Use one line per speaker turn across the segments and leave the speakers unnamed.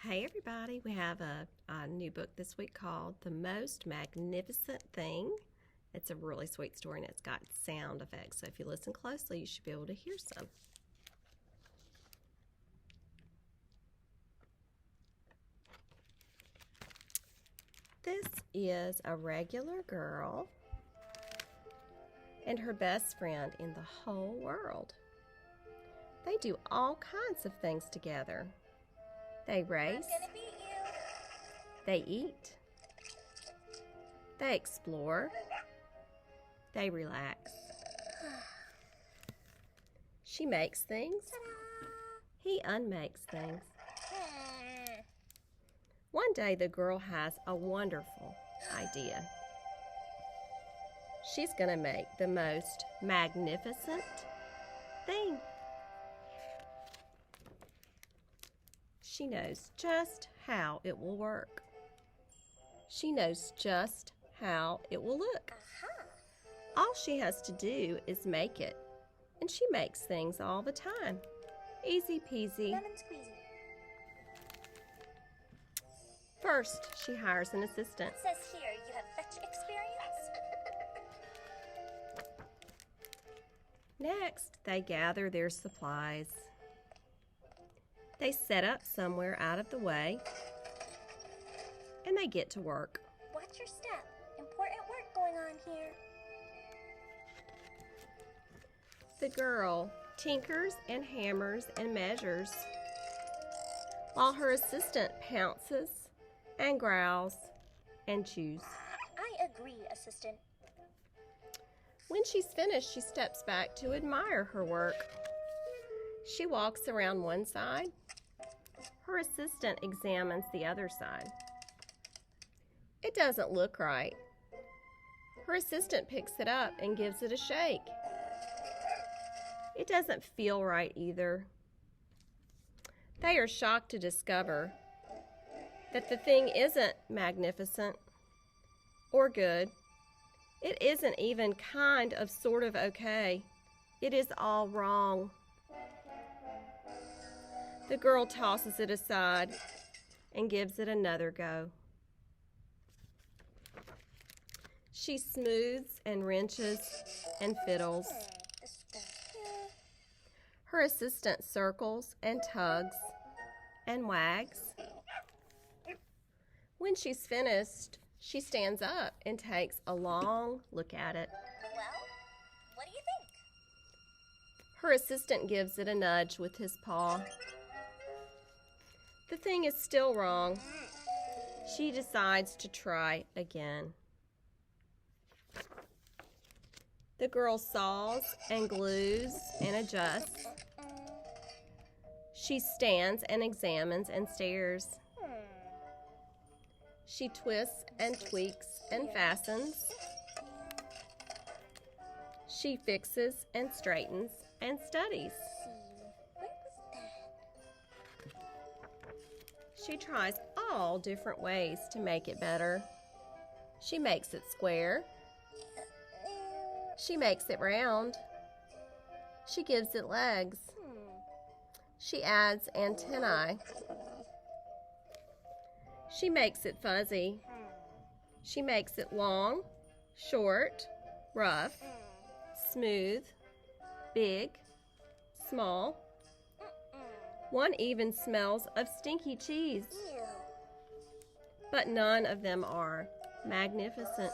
Hey everybody, we have a new book this week called The Most Magnificent Thing. It's a really sweet story and it's got sound effects, so if you listen closely you should be able to hear some. This is a regular girl and her best friend in the whole world. They do all kinds of things together. They race. They eat. They explore. They relax. She makes things. He unmakes things. One day the girl has a wonderful idea. She's going to make the most magnificent thing. She knows just how it will work. She knows just how it will look. All she has to do is make it. And she makes things all the time. Easy peasy.
Lemon squeezy.
First, she hires an assistant.
It says here you have fetch experience.
Next, they gather their supplies. They set up somewhere out of the way, and they get to work.
Watch your step. Important work going on here.
The girl tinkers and hammers and measures, while her assistant pounces and growls and chews.
I agree, assistant.
When she's finished, she steps back to admire her work. She walks around one side. Her assistant examines the other side. It doesn't look right. Her assistant picks it up and gives it a shake. It doesn't feel right either. They are shocked to discover that the thing isn't magnificent or good. It isn't even kind of sort of okay. It is all wrong. The girl tosses it aside and gives it another go. She smooths and wrenches and fiddles. Her assistant circles and tugs and wags. When she's finished, she stands up and takes a long look at it.
Well, what do you think?
Her assistant gives it a nudge with his paw. The thing is still wrong. She decides to try again. The girl saws and glues and adjusts. She stands and examines and stares. She twists and tweaks and fastens. She fixes and straightens and studies. She tries all different ways to make it better. She makes it square. She makes it round. She gives it legs. She adds antennae. She makes it fuzzy. She makes it long, short, rough, smooth, big, small. One even smells of stinky cheese.
Ew.
But none of them are magnificent.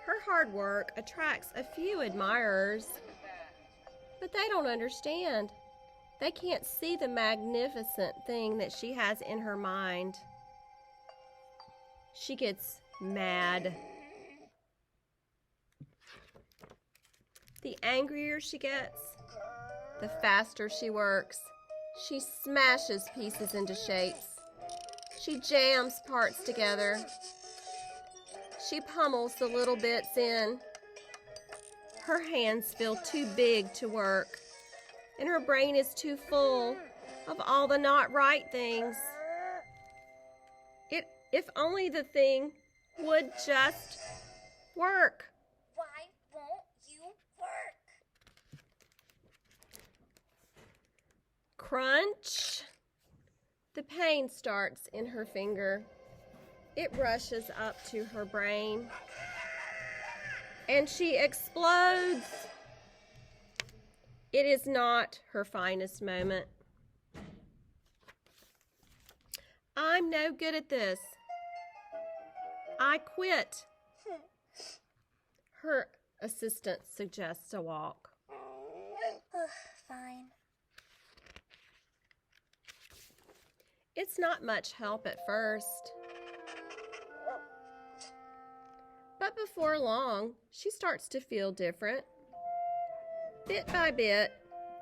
Her hard work attracts a few admirers, but they don't understand. They can't see the magnificent thing that she has in her mind. She gets mad. The angrier she gets, the faster she works. She smashes pieces into shapes. She jams parts together. She pummels the little bits in. Her hands feel too big to work, and her brain is too full of all the not right things. If only the thing would just work.
Why won't you work?
Crunch. The pain starts in her finger. It rushes up to her brain. And she explodes. It is not her finest moment. I'm no good at this. I quit. Her assistant suggests a walk.
Fine.
It's not much help at first. But before long, she starts to feel different. Bit by bit,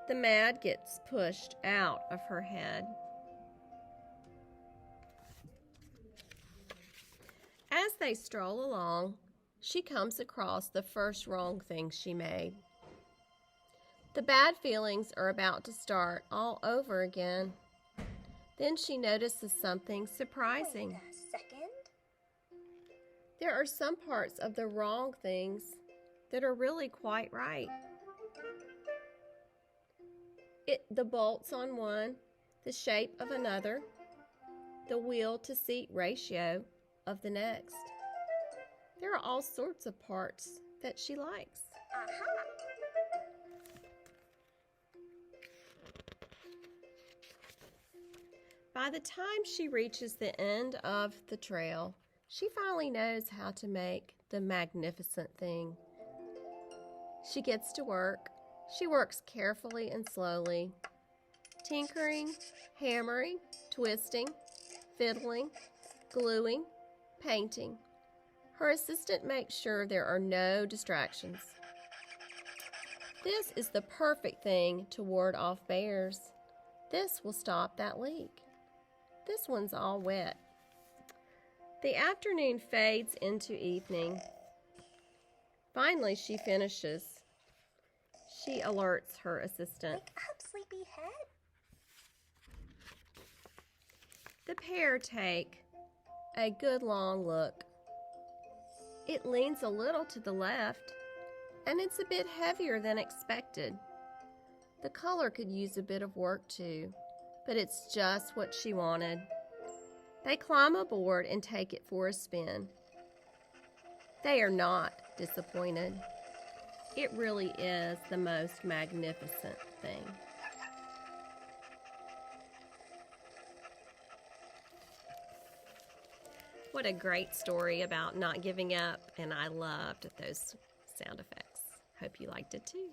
the mad gets pushed out of her head. As they stroll along, she comes across the first wrong thing she made. The bad feelings are about to start all over again. Then she notices something surprising.
Wait a second.
There are some parts of the wrong things that are really quite right. The bolts on one, the shape of another, the wheel to seat ratio of the next. There are all sorts of parts that she likes. By the time she reaches the end of the trail, she finally knows how to make the magnificent thing. She gets to work. She works carefully and slowly, tinkering, hammering, twisting, fiddling, gluing, painting. Her assistant makes sure there are no distractions. This is the perfect thing to ward off bears. This will stop that leak. This one's all wet. The afternoon fades into evening. Finally, she finishes. She alerts her assistant.
Wake up, sleepyhead.
The pair take a good long look. It leans a little to the left, and it's a bit heavier than expected. The color could use a bit of work too, but it's just what she wanted. They climb aboard and take it for a spin. They are not disappointed. It really is the most magnificent thing. What a great story about not giving up, and I loved those sound effects. Hope you liked it too.